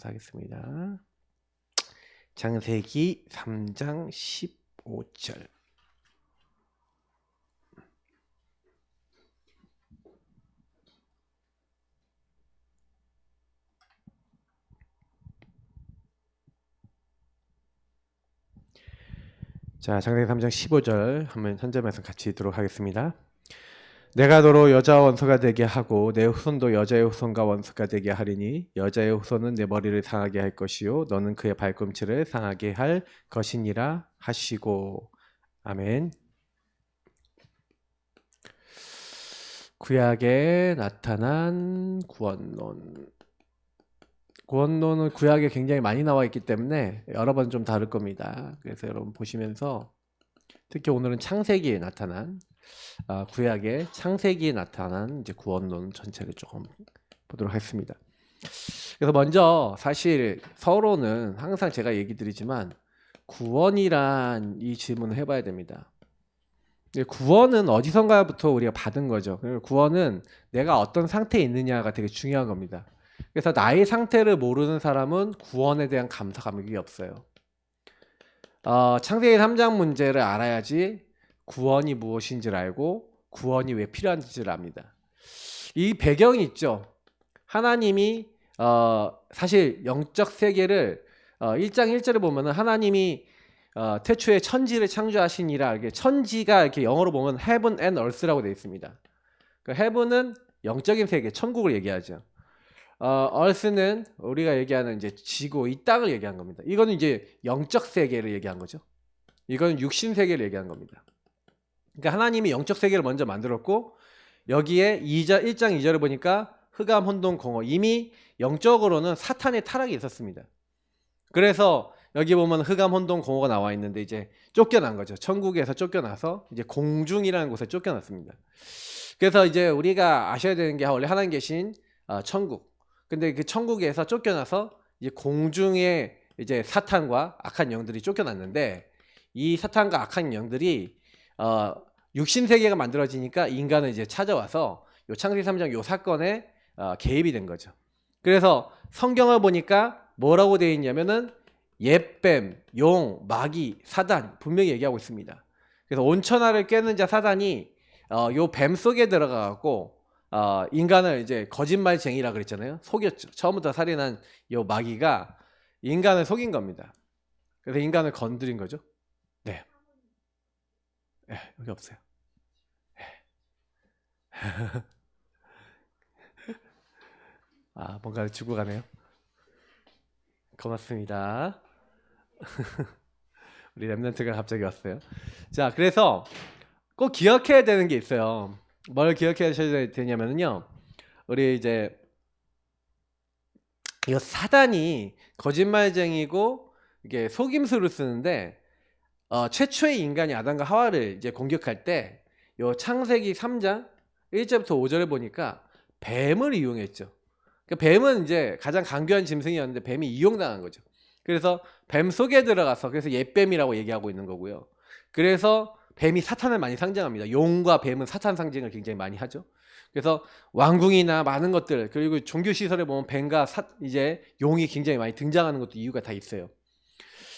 하겠습니다. 창세기 3장 15절. 자, 창세기 3장 15절 한번 현점에서 같이 읽도록 하겠습니다. 내가 너로 여자와 원수가 되게 하고 내 후손도 여자의 후손과 원수가 되게 하리니 여자의 후손은 내 머리를 상하게 할 것이요 너는 그의 발꿈치를 상하게 할 것이니라 하시고. 아멘. 구약에 나타난 구원론. 구원론은 구약에 굉장히 많이 나와 있기 때문에 여러 번 좀 다를 겁니다. 그래서 여러분 보시면서 특히 오늘은 창세기에 나타난 구약의 창세기에 나타난 이제 구원론 전체를 조금 보도록 하겠습니다. 그래서 먼저 사실 서론은 항상 제가 얘기 드리지만 구원이란 이 질문을 해봐야 됩니다. 구원은 어디선가부터 우리가 받은 거죠. 구원은 내가 어떤 상태에 있느냐가 되게 중요한 겁니다. 그래서 나의 상태를 모르는 사람은 구원에 대한 감사감이 없어요. 창세기 3장 문제를 알아야지 구원이 무엇인지를 알고 구원이 왜 필요한지를 압니다. 이 배경이 있죠. 하나님이 사실 영적 세계를 1장 1절에 보면은 하나님이 태초에 천지를 창조하시니라. 이게 천지가 이렇게 영어로 보면 heaven and earth라고 되어 있습니다. 그 heaven은 영적인 세계, 천국을 얘기하죠. earth는 우리가 얘기하는 이제 지구, 이 땅을 얘기한 겁니다. 이거는 이제 영적 세계를 얘기한 거죠. 이거는 육신 세계를 얘기한 겁니다. 그러니까 하나님이 영적 세계를 먼저 만들었고 여기에 1장 2절을 보니까 흑암, 혼돈, 공허. 이미 영적으로는 사탄의 타락이 있었습니다. 그래서 여기 보면 흑암, 혼돈, 공허가 나와 있는데 이제 쫓겨난 거죠. 천국에서 쫓겨나서 이제 공중이라는 곳에 쫓겨났습니다. 그래서 이제 우리가 아셔야 되는 게 원래 하나님 계신 천국. 근데 그 천국에서 쫓겨나서 이제 공중에 이제 사탄과 악한 영들이 쫓겨났는데 이 사탄과 악한 영들이 육신 세계가 만들어지니까 인간을 이제 찾아와서 요 창세기 3장 요 사건에 개입이 된 거죠. 그래서 성경을 보니까 뭐라고 되어 있냐면은 옛뱀, 용, 마귀, 사단 분명히 얘기하고 있습니다. 그래서 온천하를 깨는 자 사단이 요 뱀 속에 들어가갖고 인간을 이제 거짓말쟁이라 그랬잖아요. 속였죠. 처음부터 살인한 요 마귀가 인간을 속인 겁니다. 그래서 인간을 건드린 거죠. 네. 네, 여기 없어요. 뭔가를 주고 가네요. 고맙습니다. 우리 랩런트가 갑자기 왔어요. 자, 그래서 꼭 기억해야 되는 게 있어요. 뭘 기억해야 되냐면요. 우리 이제 이 사단이 거짓말쟁이고 이게 속임수를 쓰는데 최초의 인간이 아담과 하와를 이제 공격할 때 요 창세기 3장 1절부터 5절에 보니까 뱀을 이용했죠. 그러니까 뱀은 이제 가장 강교한 짐승이었는데 뱀이 이용당한 거죠. 그래서 뱀 속에 들어가서 그래서 옛뱀이라고 얘기하고 있는 거고요. 그래서 뱀이 사탄을 많이 상징합니다. 용과 뱀은 사탄 상징을 굉장히 많이 하죠. 그래서 왕궁이나 많은 것들 그리고 종교 시설에 보면 뱀과 이제 용이 굉장히 많이 등장하는 것도 이유가 다 있어요.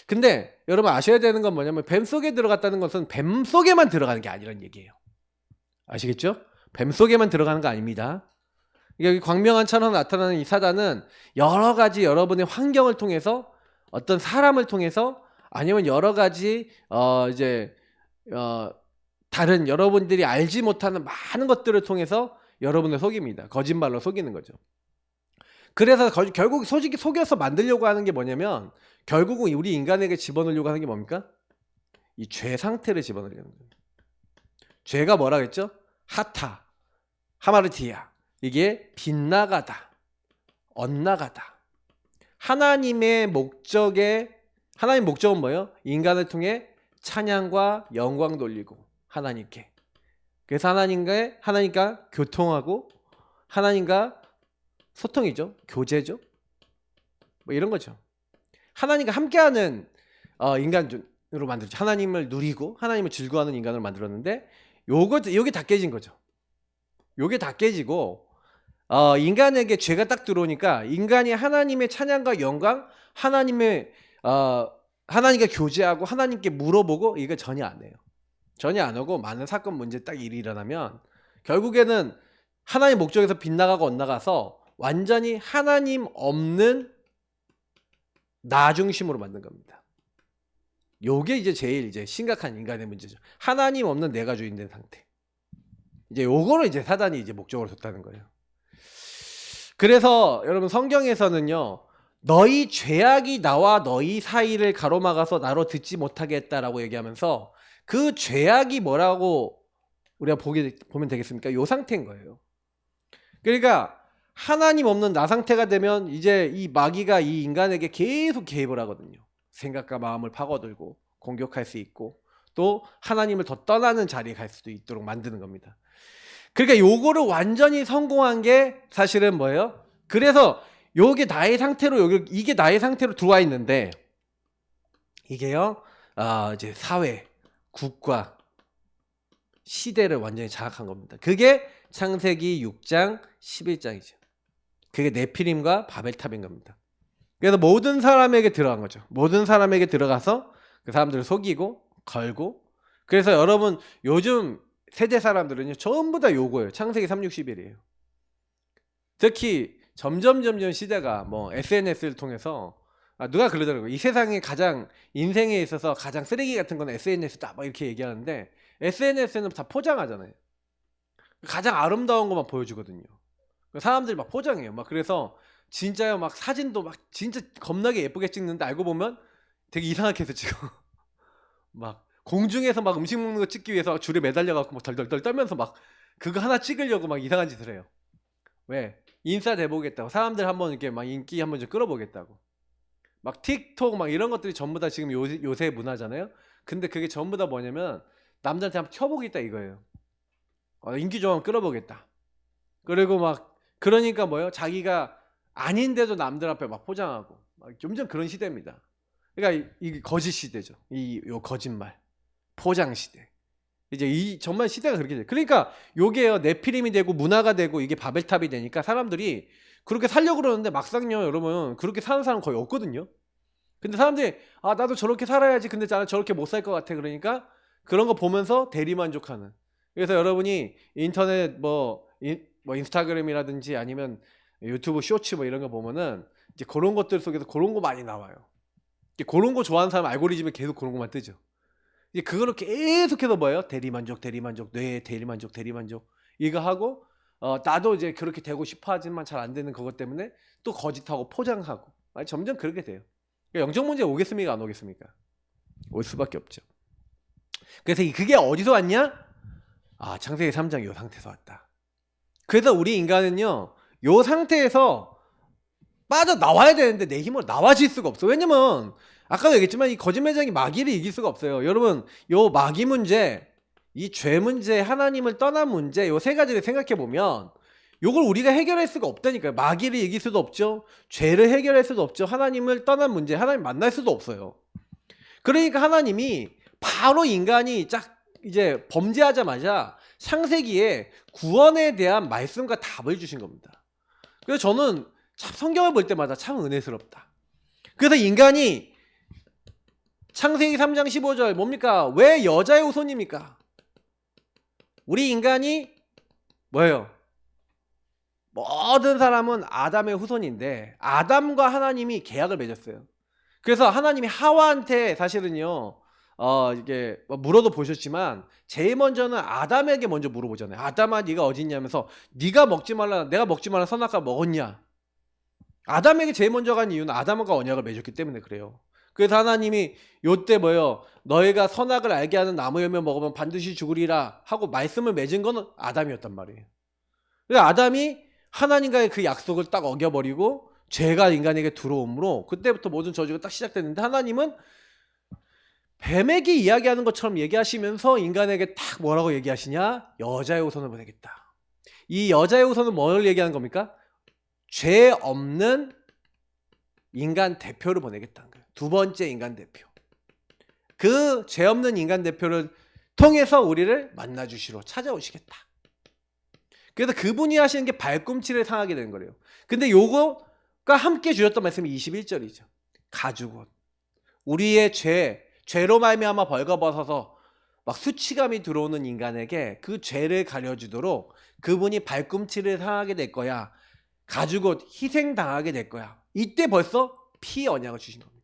근데 여러분 아셔야 되는 건 뭐냐면 뱀 속에 들어갔다는 것은 뱀 속에만 들어가는 게 아니라는 얘기예요. 아시겠죠? 뱀 속에만 들어가는 거 아닙니다. 여기 광명한 천하로 나타나는 이 사단은 여러 가지 여러분의 환경을 통해서 어떤 사람을 통해서 아니면 여러 가지 다른 여러분들이 알지 못하는 많은 것들을 통해서 여러분을 속입니다. 거짓말로 속이는 거죠. 그래서 결국 솔직히 속여서 만들려고 하는 게 뭐냐면 결국은 우리 인간에게 집어넣으려고 하는 게 뭡니까? 이 죄 상태를 집어넣으려는 거예요. 죄가 뭐라 그랬죠? 하타, 하마르티아. 이게 빗나가다, 엇나가다. 하나님의 목적은 뭐예요? 인간을 통해 찬양과 영광 돌리고 하나님께. 그래서 하나님과 교통하고 하나님과 소통이죠. 교제죠. 뭐 이런 거죠. 하나님과 함께하는 인간으로 만들었죠. 하나님을 누리고 하나님을 즐거워하는 인간으로 만들었는데 요게 다 깨진 거죠. 요게 다 깨지고 인간에게 죄가 딱 들어오니까 인간이 하나님의 찬양과 영광, 하나님의 하나님과 교제하고 하나님께 물어보고 이거 전혀 안 해요. 전혀 안 하고 많은 사건 문제 딱 일이 일어나면 결국에는 하나님 목적에서 빗나가고 엇나가서 완전히 하나님 없는 나 중심으로 만든 겁니다. 요게 이제 제일 이제 심각한 인간의 문제죠. 하나님 없는 내가 주인된 상태. 이제 요거를 이제 사단이 이제 목적으로 뒀다는 거예요. 그래서 여러분 성경에서는요, 너희 죄악이 나와 너희 사이를 가로막아서 나로 듣지 못하게 했다라고 얘기하면서 그 죄악이 뭐라고 우리가 보면 되겠습니까? 요 상태인 거예요. 그러니까 하나님 없는 나 상태가 되면 이제 이 마귀가 이 인간에게 계속 개입을 하거든요. 생각과 마음을 파고들고 공격할 수 있고 또 하나님을 더 떠나는 자리에 갈 수도 있도록 만드는 겁니다. 그러니까 요거를 완전히 성공한 게 사실은 뭐예요? 그래서 요게 나의 상태로 이게 나의 상태로 들어와 있는데 이게요, 이제 사회, 국가, 시대를 완전히 장악한 겁니다. 그게 창세기 6장 11장이죠. 그게 네피림과 바벨탑인 겁니다. 그래서 모든 사람에게 들어간 거죠. 모든 사람에게 들어가서 그 사람들을 속이고 걸고. 그래서 여러분 요즘 세대 사람들은요 전부 다 요거예요. 창세기 3:61이에요. 특히 점점 시대가 뭐 SNS를 통해서 누가 그러더라고요. 이 세상에 가장 인생에 있어서 가장 쓰레기 같은 건 SNS다 막 이렇게 얘기하는데 SNS는 다 포장하잖아요. 가장 아름다운 것만 보여주거든요. 사람들이 막 포장해요. 막 그래서 진짜요, 막 사진도 막 진짜 겁나게 예쁘게 찍는데 알고 보면 되게 이상하게 해서 찍어. 막 공중에서 막 음식 먹는 거 찍기 위해서 줄에 매달려 갖고 막 덜덜덜 떨면서 막 그거 하나 찍으려고 막 이상한 짓을 해요. 왜? 인싸 돼보겠다고. 사람들 한번 이렇게 막 인기 한번 좀 끌어보겠다고. 막 틱톡 막 이런 것들이 전부 다 지금 요새 문화잖아요. 근데 그게 전부 다 뭐냐면 남자한테 한번 켜보겠다 이거예요. 인기 좀 한번 끌어보겠다. 그리고 막 그러니까 뭐예요? 자기가 아닌데도 남들 앞에 막 포장하고 막 점점 그런 시대입니다. 그러니까 이 거짓 시대죠. 요 거짓말, 포장 시대. 이제 이 정말 시대가 그렇게 돼. 그러니까 요게요 네피림이 되고 문화가 되고 이게 바벨탑이 되니까 사람들이 그렇게 살려고 그러는데 막상요 여러분 그렇게 사는 사람 거의 없거든요. 근데 사람들이 나도 저렇게 살아야지. 근데 나는 저렇게 못 살 것 같아. 그러니까 그런 거 보면서 대리만족하는. 그래서 여러분이 인터넷 뭐 인스타그램이라든지 아니면 유튜브 쇼츠 뭐 이런 거 보면은 이제 그런 것들 속에서 그런 거 많이 나와요. 그런 거 좋아하는 사람 알고리즘에 계속 그런 것만 뜨죠. 이제 그거를 계속해서 뭐예요? 대리만족, 뇌 대리만족 이거 하고 나도 이제 그렇게 되고 싶어 하지만 잘 안 되는 그것 때문에 또 거짓하고 포장하고 점점 그렇게 돼요. 그러니까 영적 문제 오겠습니까? 안 오겠습니까? 올 수밖에 없죠. 그래서 그게 어디서 왔냐? 창세기 3장 요 상태에서 왔다. 그래서 우리 인간은요 요 상태에서 빠져나와야 되는데 내 힘으로 나와질 수가 없어. 왜냐면 아까도 얘기했지만 이 거짓매장이 마귀를 이길 수가 없어요. 여러분 요 마귀 문제, 이 죄 문제, 하나님을 떠난 문제 요 세 가지를 생각해 보면 요걸 우리가 해결할 수가 없다니까요. 마귀를 이길 수도 없죠. 죄를 해결할 수도 없죠. 하나님을 떠난 문제, 하나님 만날 수도 없어요. 그러니까 하나님이 바로 인간이 딱 이제 범죄하자마자 창세기에 구원에 대한 말씀과 답을 주신 겁니다. 그래서 저는 참 성경을 볼 때마다 참 은혜스럽다. 그래서 인간이 창세기 3장 15절 뭡니까? 왜 여자의 후손입니까? 우리 인간이 뭐예요? 모든 사람은 아담의 후손인데 아담과 하나님이 계약을 맺었어요. 그래서 하나님이 하와한테 사실은요 이게 물어도 보셨지만 제일 먼저는 아담에게 먼저 물어보잖아요. 아담아 네가 어디 있냐면서 네가 먹지 말라 내가 먹지 말라 선악과 먹었냐. 아담에게 제일 먼저 간 이유는 아담과 언약을 맺었기 때문에 그래요. 그래서 하나님이 요때 뭐예요? 너희가 선악을 알게 하는 나무 열매 먹으면 반드시 죽으리라 하고 말씀을 맺은 건 아담이었단 말이에요. 그래서 아담이 하나님과의 그 약속을 딱 어겨버리고 죄가 인간에게 들어오므로 그때부터 모든 저주가 딱 시작됐는데 하나님은 뱀에게 이야기하는 것처럼 얘기하시면서 인간에게 딱 뭐라고 얘기하시냐? 여자의 후손을 보내겠다. 이 여자의 후손은 뭘 얘기하는 겁니까? 죄 없는 인간 대표를 보내겠다는 거예요. 두 번째 인간 대표. 그 죄 없는 인간 대표를 통해서 우리를 만나주시러 찾아오시겠다. 그래서 그분이 하시는 게 발꿈치를 상하게 되는 거래요. 근데 요거가 함께 주셨던 말씀이 21절이죠. 가죽옷. 우리의 죄로 말미암아 벌거벗어서 막 수치감이 들어오는 인간에게 그 죄를 가려주도록 그분이 발꿈치를 상하게 될 거야. 가죽옷 희생당하게 될 거야. 이때 벌써 피 언약을 주신 겁니다.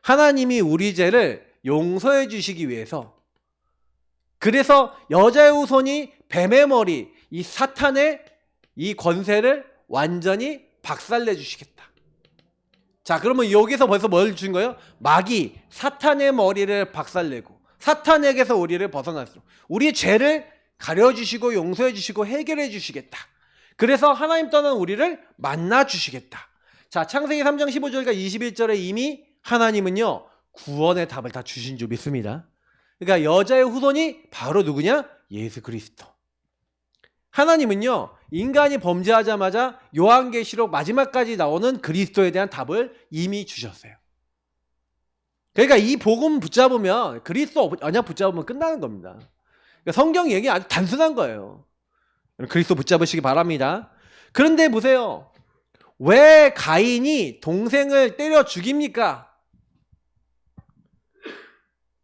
하나님이 우리 죄를 용서해 주시기 위해서, 그래서 여자의 후손이 뱀의 머리, 이 사탄의 이 권세를 완전히 박살내 주시겠다. 자, 그러면 여기서 벌써 뭘 준 거예요? 마귀, 사탄의 머리를 박살내고 사탄에게서 우리를 벗어났어. 우리의 죄를 가려주시고 용서해 주시고 해결해 주시겠다. 그래서 하나님 떠난 우리를 만나 주시겠다. 자, 창세기 3장 15절과 21절에 이미 하나님은요 구원의 답을 다 주신 줄 믿습니다. 그러니까 여자의 후손이 바로 누구냐? 예수 그리스도. 하나님은요 인간이 범죄하자마자 요한계시록 마지막까지 나오는 그리스도에 대한 답을 이미 주셨어요. 그러니까 이 복음 붙잡으면, 그리스도 언약 붙잡으면 끝나는 겁니다. 그러니까 성경 얘기 아주 단순한 거예요. 그리스도 붙잡으시기 바랍니다. 그런데 보세요. 왜 가인이 동생을 때려 죽입니까?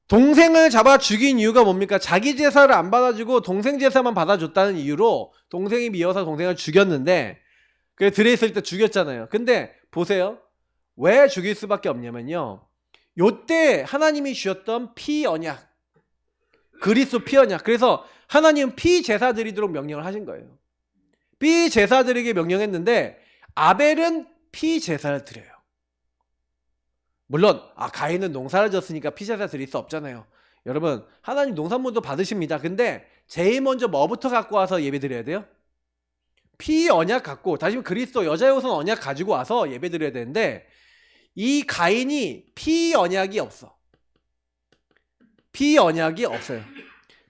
동생을 잡아 죽인 이유가 뭡니까? 자기 제사를 안 받아주고 동생 제사만 받아줬다는 이유로 동생이 미워서 동생을 죽였는데, 그래 들어있을 때 죽였잖아요. 근데 보세요. 왜 죽일 수밖에 없냐면요, 요때 하나님이 주셨던 피 언약, 그리스도 피 언약. 그래서 하나님은 피 제사 드리도록 명령을 하신 거예요. 피 제사 드리게 명령했는데 아벨은 피 제사를 드려요. 물론 가인은 농사를 졌으니까 피 제사 드릴 수 없잖아요. 여러분, 하나님 농산물도 받으십니다. 근데 제일 먼저 뭐부터 갖고 와서 예배 드려야 돼요? 피 언약 갖고, 다시 그리스도 여자의 후손 언약 가지고 와서 예배 드려야 되는데, 이 가인이 피 언약이 없어. 피 언약이 없어요.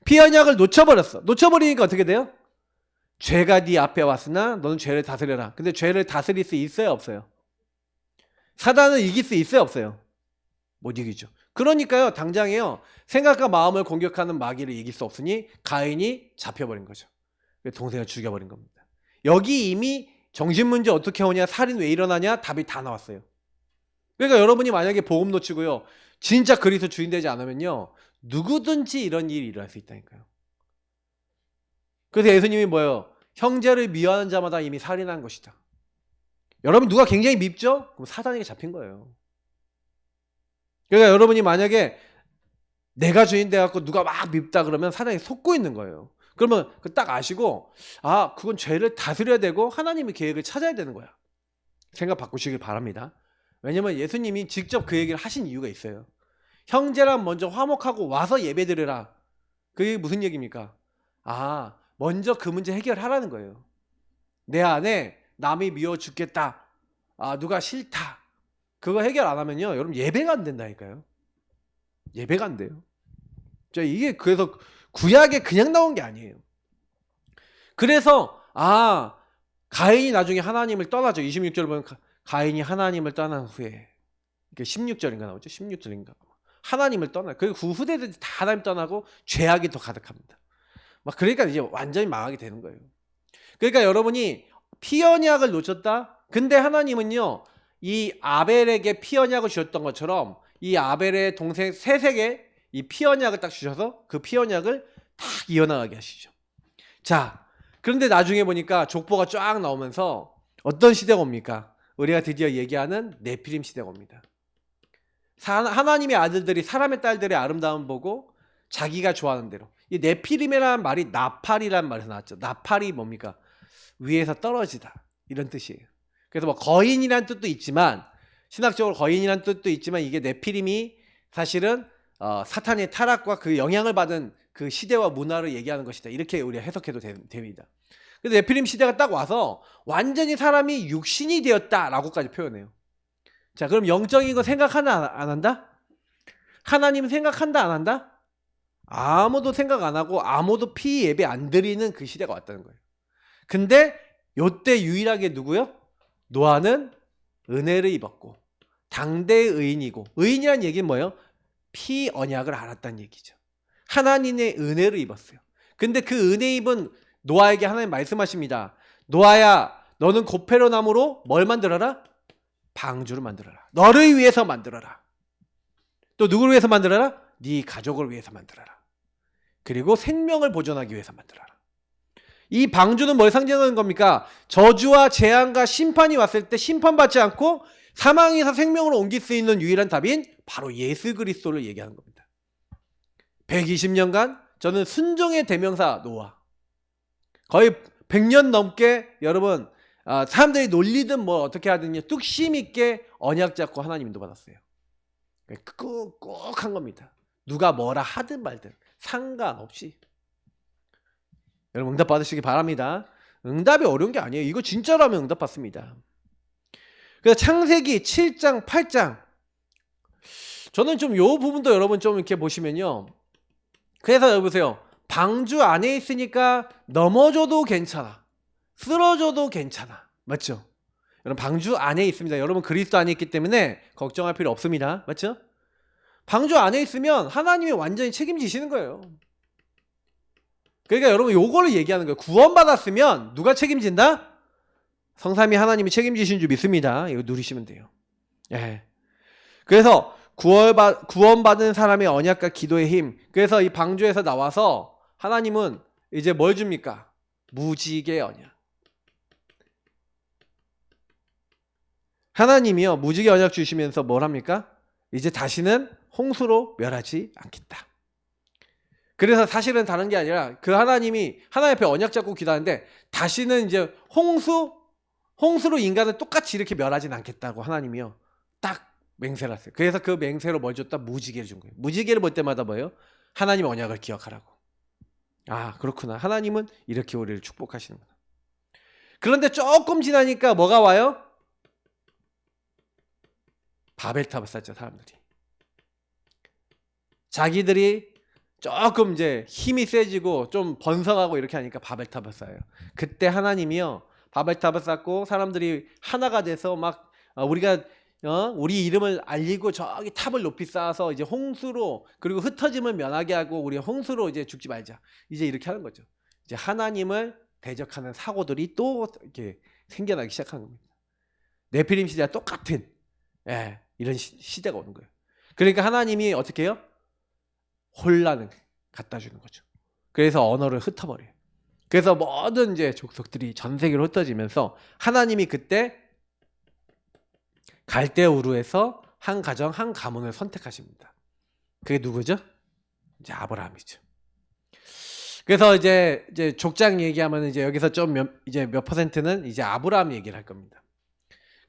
피 언약을 놓쳐버렸어. 놓쳐버리니까 어떻게 돼요? 죄가 네 앞에 왔으나 너는 죄를 다스려라. 근데 죄를 다스릴 수 있어요, 없어요? 사단을 이길 수 있어요, 없어요? 못 이기죠. 그러니까요, 당장에요, 생각과 마음을 공격하는 마귀를 이길 수 없으니 가인이 잡혀버린 거죠. 동생을 죽여버린 겁니다. 여기 이미 정신문제 어떻게 오냐, 살인 왜 일어나냐, 답이 다 나왔어요. 그러니까 여러분이 만약에 복음 놓치고요, 진짜 그리스도 주인 되지 않으면요, 누구든지 이런 일이 일어날 수 있다니까요. 그래서 예수님이 뭐예요? 형제를 미워하는 자마다 이미 살인한 것이다. 여러분, 누가 굉장히 밉죠? 그럼 사단에게 잡힌 거예요. 그러니까 여러분이 만약에 내가 주인 돼갖고 누가 막 밉다 그러면 사단에 속고 있는 거예요. 그러면 딱 아시고, 그건 죄를 다스려야 되고 하나님의 계획을 찾아야 되는 거야. 생각 바꾸시길 바랍니다. 왜냐면 예수님이 직접 그 얘기를 하신 이유가 있어요. 형제랑 먼저 화목하고 와서 예배드려라. 그게 무슨 얘기입니까? 먼저 그 문제 해결하라는 거예요. 내 안에 남이 미워 죽겠다, 누가 싫다, 그거 해결 안 하면요, 여러분 예배가 안 된다니까요. 예배가 안 돼요. 이게 그래서 구약에 그냥 나온 게 아니에요. 그래서 가인이 나중에 하나님을 떠나죠. 26절 보면 가인이 하나님을 떠난 후에, 16절인가 나오죠. 16절인가. 하나님을 떠나요. 그리고 그 후대들이 다 하나님 떠나고 죄악이 더 가득합니다. 그러니까 이제 완전히 망하게 되는 거예요. 그러니까 여러분이 피 언약을 놓쳤다? 근데 하나님은요, 이 아벨에게 피 언약을 주셨던 것처럼 이 아벨의 동생 셋에게 이 피 언약을 딱 주셔서 그 피 언약을 딱 이어나가게 하시죠. 자, 그런데 나중에 보니까 족보가 쫙 나오면서 어떤 시대가 옵니까? 우리가 드디어 얘기하는 네피림 시대가 옵니다. 하나님의 아들들이 사람의 딸들의 아름다움 보고 자기가 좋아하는 대로. 이 네피림이라는 말이 나팔이라는 말에서 나왔죠. 나팔이 뭡니까? 위에서 떨어지다, 이런 뜻이에요. 그래서 거인이라는 뜻도 있지만, 신학적으로 거인이라는 뜻도 있지만, 이게 네피림이 사실은 사탄의 타락과 그 영향을 받은 그 시대와 문화를 얘기하는 것이다, 이렇게 우리가 해석해도 됩니다. 그래서 네피림 시대가 딱 와서 완전히 사람이 육신이 되었다라고까지 표현해요. 자, 그럼 영적인 거 생각하나 안 한다? 하나님 생각한다 안 한다? 아무도 생각 안 하고 아무도 피 예배 안 드리는 그 시대가 왔다는 거예요. 근데 요때 유일하게 누구요? 노아는 은혜를 입었고 당대의 의인이고, 의인이란 얘기는 뭐예요? 피 언약을 알았다는 얘기죠. 하나님의 은혜를 입었어요. 근데 그 은혜 입은 노아에게 하나님 말씀하십니다. 노아야, 너는 고페로나무로 뭘 만들어라? 방주를 만들어라. 너를 위해서 만들어라. 또 누구를 위해서 만들어라? 네 가족을 위해서 만들어라. 그리고 생명을 보존하기 위해서 만들어라. 이 방주는 뭘 상징하는 겁니까? 저주와 재앙과 심판이 왔을 때 심판받지 않고 사망에서 생명으로 옮길 수 있는 유일한 답인 바로 예수 그리스도를 얘기하는 겁니다. 120년간 저는 순종의 대명사 노아, 거의 100년 넘게 여러분 사람들이 놀리든 뭐 어떻게 하든요 뚝심 있게 언약 잡고 하나님 인도받았어요. 꾹꾹 한 겁니다. 누가 뭐라 하든 말든 상관없이. 여러분 응답 받으시기 바랍니다. 응답이 어려운 게 아니에요. 이거 진짜로 하면 응답 받습니다. 그래서 창세기 7장 8장, 저는 좀 요 부분도 여러분 좀 이렇게 보시면요, 그래서 여기 보세요. 방주 안에 있으니까 넘어져도 괜찮아, 쓰러져도 괜찮아, 맞죠? 여러분 방주 안에 있습니다. 여러분 그리스도 안에 있기 때문에 걱정할 필요 없습니다, 맞죠? 방주 안에 있으면 하나님이 완전히 책임지시는 거예요. 그러니까 여러분 요거를 얘기하는 거예요. 구원받았으면 누가 책임진다? 성삼위 하나님이 책임지신 줄 믿습니다. 이거 누리시면 돼요. 예. 그래서 구원받은 사람의 언약과 기도의 힘. 그래서 이 방주에서 나와서 하나님은 이제 뭘 줍니까? 무지개 언약. 하나님이요 무지개 언약 주시면서 뭘 합니까? 이제 다시는 홍수로 멸하지 않겠다. 그래서 사실은 다른 게 아니라 그 하나님이 하나님 앞에 언약 잡고 기도하는데 다시는 이제 홍수로 인간을 똑같이 이렇게 멸하진 않겠다고 하나님이요 딱 맹세를 했어요. 그래서 그 맹세로 뭘 줬다? 무지개를 준 거예요. 무지개를 볼 때마다 뭐예요? 하나님 언약을 기억하라고. 아 그렇구나. 하나님은 이렇게 우리를 축복하시는구나. 그런데 조금 지나니까 뭐가 와요? 바벨탑을 쌓죠. 사람들이. 자기들이 조금 이제 힘이 세지고 좀 번성하고 이렇게 하니까 바벨탑을 쌓아요. 그때 하나님이요 바벨탑을 쌓고 사람들이 하나가 돼서 막 우리가 우리 이름을 알리고 저기 탑을 높이 쌓아서 이제 홍수로, 그리고 흩어짐을 면하게 하고 우리 홍수로 이제 죽지 말자, 이제 이렇게 하는 거죠. 이제 하나님을 대적하는 사고들이 또 이렇게 생겨나기 시작한 겁니다. 네피림 시대와 똑같은 이런 시대가 오는 거예요. 그러니까 하나님이 어떻게 해요? 혼란을 갖다 주는 거죠. 그래서 언어를 흩어버려요. 그래서 모든 이제 족속들이 전 세계로 흩어지면서 하나님이 그때 갈대우르에서 한 가정 한 가문을 선택하십니다. 그게 누구죠? 이제 아브라함이죠. 그래서 이제 족장 얘기하면 이제 여기서 좀 몇 퍼센트는 이제 아브라함 얘기를 할 겁니다.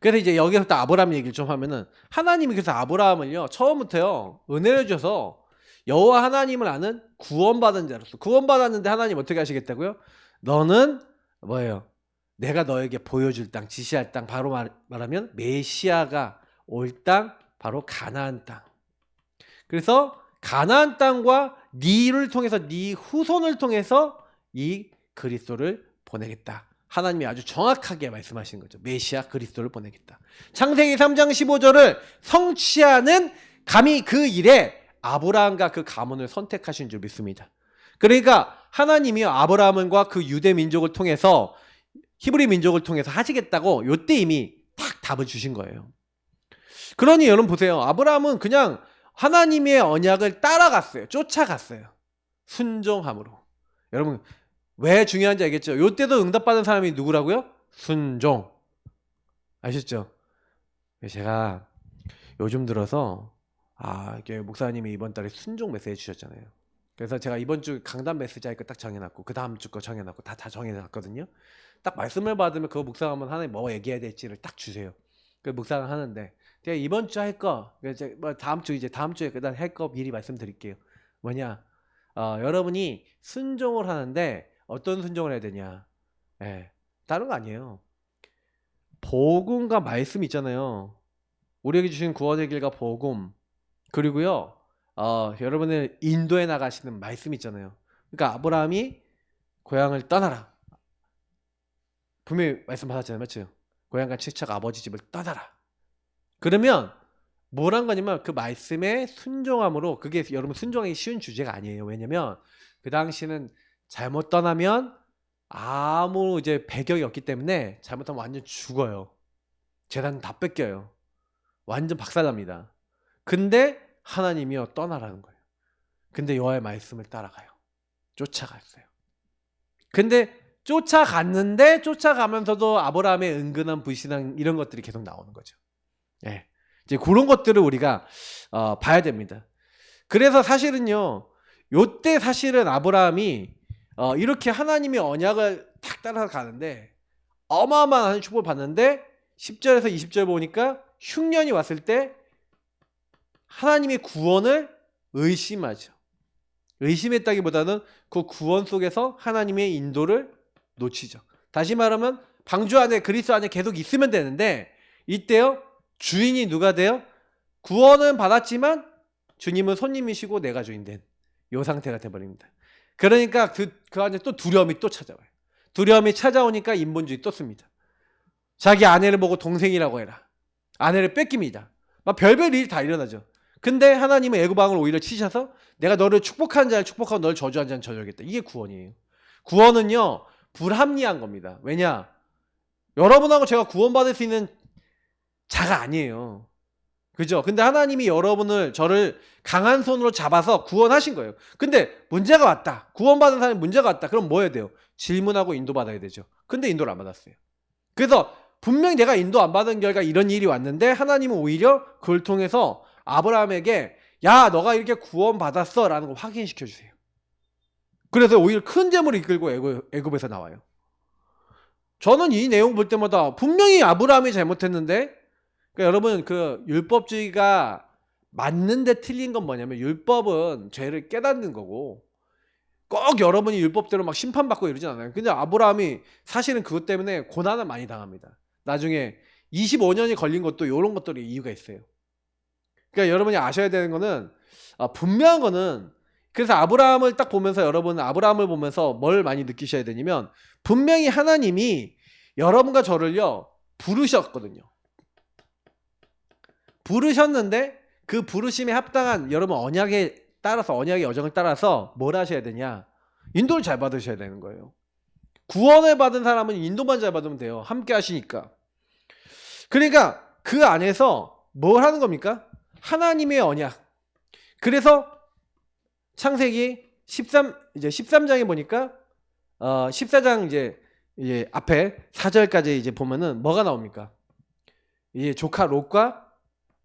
그래서 이제 여기서부터 아브라함 얘기를 좀 하면은 하나님이 그래서 아브라함을요 처음부터요 은혜를 줘서 여호와 하나님을 아는 구원받은 자로서, 구원받았는데 하나님 어떻게 하시겠다고요? 너는 뭐예요? 내가 너에게 보여줄 땅, 지시할 땅, 바로 말하면 메시아가 올 땅, 바로 가나안 땅. 그래서 가나안 땅과 네를 통해서, 네 후손을 통해서 이 그리스도를 보내겠다. 하나님이 아주 정확하게 말씀하신 거죠. 메시아 그리스도를 보내겠다. 창세기 3장 15절을 성취하는 감히 그 일에 아브라함과 그 가문을 선택하신 줄 믿습니다. 그러니까 하나님이 아브라함과 그 유대 민족을 통해서, 히브리 민족을 통해서 하시겠다고 요때 이미 딱 답을 주신 거예요. 그러니 여러분 보세요. 아브라함은 그냥 하나님의 언약을 따라갔어요. 쫓아갔어요. 순종함으로. 여러분 왜 중요한지 알겠죠? 요때도 응답받은 사람이 누구라고요? 순종. 아셨죠? 제가 요즘 들어서 이게 목사님이 이번 달에 순종 메시지 주셨잖아요. 그래서 제가 이번 주 강단 메시지 할 거 딱 정해놨고 그 다음 주 거 정해놨고 다 정해놨거든요. 딱 말씀을 받으면 그거 묵상하면 하나님 뭐 얘기해야 될지를 딱 주세요. 그 묵상을 하는데 제가 이번 주 할 거, 뭐 다음 주에 그다음 할 거 미리 말씀드릴게요. 뭐냐? 여러분이 순종을 하는데 어떤 순종을 해야 되냐? 다른 거 아니에요. 복음과 말씀 있잖아요. 우리에게 주신 구원의 길과 복음, 그리고요 여러분을 인도에 나가시는 말씀 있잖아요. 그러니까 아브라함이 고향을 떠나라, 분명히 말씀하셨잖아요, 맞죠? 고향과 친척 아버지 집을 떠나라. 그러면 뭐란 거냐면 그 말씀에 순종함으로, 그게 여러분 순종하기 쉬운 주제가 아니에요. 왜냐면 그 당시는 잘못 떠나면 아무 이제 배경이 없기 때문에 잘못하면 완전 죽어요. 재산 다 뺏겨요. 완전 박살납니다. 근데 하나님이요 떠나라는 거예요. 근데 여호와의 말씀을 따라가요. 쫓아갔어요. 근데 쫓아갔는데 쫓아가면서도 아브라함의 은근한 불신앙 이런 것들이 계속 나오는 거죠. 예. 이제 그런 것들을 우리가 봐야 됩니다. 그래서 사실은요. 요때 사실은 아브라함이 이렇게 하나님의 언약을 탁 따라서 가는데 어마어마한 축복을 받는데 10절에서 20절 보니까 흉년이 왔을 때 하나님의 구원을 의심하죠. 의심했다기보다는 그 구원 속에서 하나님의 인도를 놓치죠. 다시 말하면 방주 안에 그리스도 안에 계속 있으면 되는데 이때요 주인이 누가 돼요? 구원은 받았지만 주님은 손님이시고 내가 주인 된 이 상태가 돼버립니다. 그러니까 그 안에 또 두려움이 또 찾아와요. 두려움이 찾아오니까 인본주의 또 씁니다. 자기 아내를 보고 동생이라고 해라. 아내를 뺏깁니다. 막 별별 일이 다 일어나죠. 근데 하나님은 애굽왕을 오히려 치셔서 내가 너를 축복하는 자를 축복하고 너를 저주하는 자는 저주하겠다. 이게 구원이에요. 구원은요 불합리한 겁니다. 왜냐? 여러분하고 제가 구원받을 수 있는 자가 아니에요. 그죠? 근데 하나님이 저를 강한 손으로 잡아서 구원하신 거예요. 근데 문제가 왔다. 구원받은 사람이 문제가 왔다. 그럼 뭐 해야 돼요? 질문하고 인도받아야 되죠. 근데 인도를 안 받았어요. 그래서 분명히 내가 인도 안 받은 결과 이런 일이 왔는데 하나님은 오히려 그걸 통해서 아브라함에게 야 너가 이렇게 구원받았어 라는 걸 확인시켜 주세요. 그래서 오히려 큰 재물을 이끌고 애굽에서 나와요. 저는 이 내용 볼 때마다 분명히 아브라함이 잘못했는데 그러니까 여러분 그 율법주의가 맞는데 틀린 건 뭐냐면 율법은 죄를 깨닫는 거고 꼭 여러분이 율법대로 막 심판받고 이러진 않아요. 근데 아브라함이 사실은 그것 때문에 고난을 많이 당합니다. 나중에 25년이 걸린 것도 이런 것들이 이유가 있어요. 그러니까 여러분이 아셔야 되는 거는 분명한 거는 그래서 아브라함을 딱 보면서 여러분은 아브라함을 보면서 뭘 많이 느끼셔야 되냐면 분명히 하나님이 여러분과 저를요 부르셨거든요. 부르셨는데 그 부르심에 합당한 여러분 언약에 따라서 언약의 여정을 따라서 뭘 하셔야 되냐? 인도를 잘 받으셔야 되는 거예요. 구원을 받은 사람은 인도만 잘 받으면 돼요. 함께 하시니까. 그러니까 그 안에서 뭘 하는 겁니까? 하나님의 언약. 그래서 창세기 13장에 보니까 14장 이제 앞에 4절까지 이제 보면은 뭐가 나옵니까? 이제 조카 롯과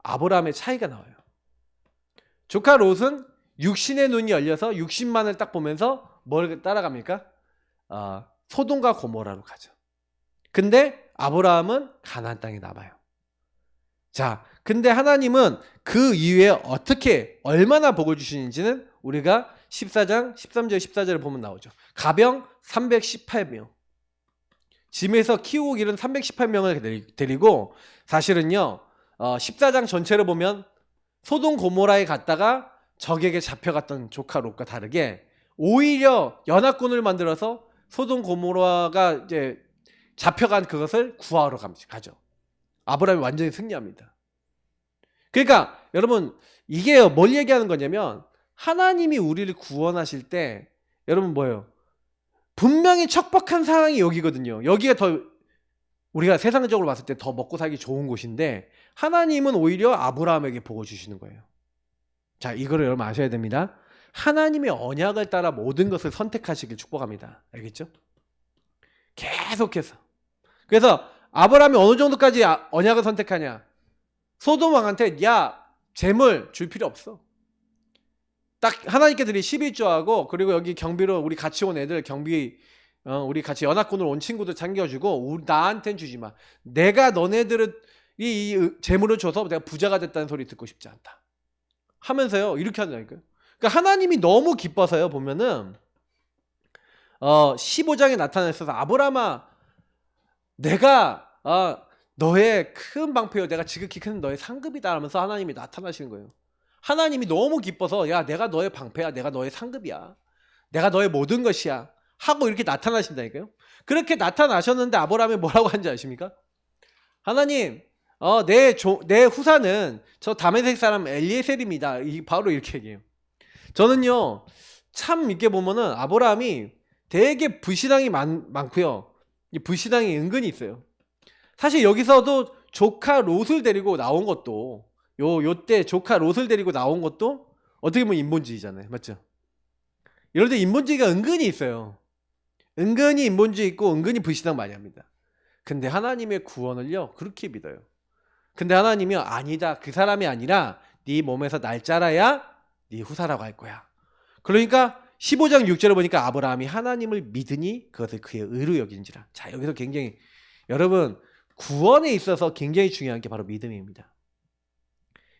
아브라함의 차이가 나와요. 조카 롯은 육신의 눈이 열려서 육신만을 딱 보면서 뭘 따라갑니까? 소돔과 고모라로 가죠. 근데 아브라함은 가나안 땅에 남아요. 자, 근데 하나님은 그 이후에 어떻게 얼마나 복을 주시는지는 우리가 14장 13절 14절을 보면 나오죠. 가병 318명. 짐에서 키우고 기른 318명을 데리고 사실은요 14장 전체를 보면 소돔 고모라에 갔다가 적에게 잡혀갔던 조카 롯과 다르게 오히려 연합군을 만들어서 소돔 고모라가 이제 잡혀간 그것을 구하러 가죠. 아브라함이 완전히 승리합니다. 그러니까 여러분 이게 뭘 얘기하는 거냐면 하나님이 우리를 구원하실 때 여러분 뭐예요? 분명히 척박한 상황이 여기거든요. 여기가 더 우리가 세상적으로 봤을 때 더 먹고 살기 좋은 곳인데 하나님은 오히려 아브라함에게 복을 주시는 거예요. 자, 이거를 여러분 아셔야 됩니다. 하나님의 언약을 따라 모든 것을 선택하시길 축복합니다. 알겠죠? 계속해서. 그래서 아브라함이 어느 정도까지 언약을 선택하냐? 소돔 왕한테 야 재물 줄 필요 없어. 딱 하나님께 드린 11조하고 그리고 여기 경비로 우리 같이 온 애들 경비 우리 같이 연합군으로 온 친구들 챙겨주고 나한텐 주지 마. 내가 너네들을 이 재물을 줘서 내가 부자가 됐다는 소리 듣고 싶지 않다. 하면서요 이렇게 한다니까요. 그러니까 하나님이 너무 기뻐서요 보면은 15장에 나타났어서 아브라함아 내가 너의 큰 방패요 내가 지극히 큰 너의 상급이다 하면서 하나님이 나타나시는 거예요. 하나님이 너무 기뻐서 야 내가 너의 방패야 내가 너의 상급이야 내가 너의 모든 것이야 하고 이렇게 나타나신다니까요. 그렇게 나타나셨는데 아브라함이 뭐라고 하는지 아십니까? 하나님 내 후사는 저 다메섹 사람 엘리에셀입니다. 바로 이렇게 얘기해요. 저는요 참 이렇게 보면은 아브라함이 되게 불신앙이 많고요. 이 불신앙이 은근히 있어요. 사실 여기서도 조카 롯을 데리고 나온 것도 요때 조카 롯을 데리고 나온 것도 어떻게 보면 인본주의잖아요. 맞죠? 이럴 때 인본주의가 은근히 있어요. 은근히 인본주의 있고 은근히 불신앙 많이 합니다. 근데 하나님의 구원을요 그렇게 믿어요. 근데 하나님이요 아니다. 그 사람이 아니라 네 몸에서 날 자라야 네 후사라고 할 거야. 그러니까 15장 6절을 보니까 아브라함이 하나님을 믿으니 그것을 그의 의로 여긴지라. 자, 여기서 굉장히 여러분 구원에 있어서 굉장히 중요한 게 바로 믿음입니다.